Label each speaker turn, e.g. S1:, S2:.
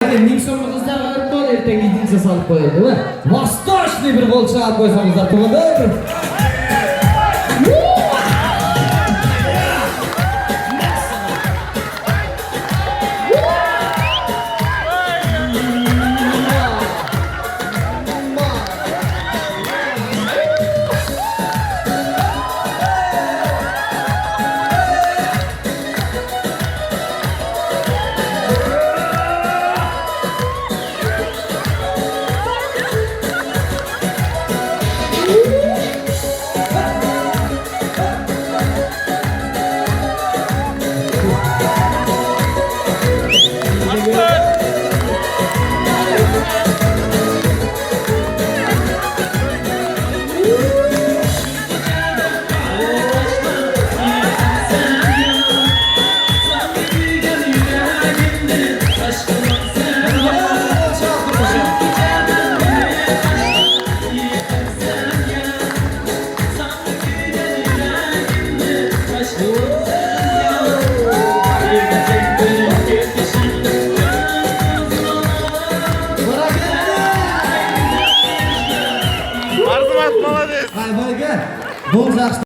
S1: Hadi ming so'mni qizlar olib qo'y, ertaga idincha solib qo'yadi va vostochniy bir gol chaqib qo'ysangizlar to'g'ridir.
S2: Arzumat, молодец!
S1: Hayır, bana gel. Bol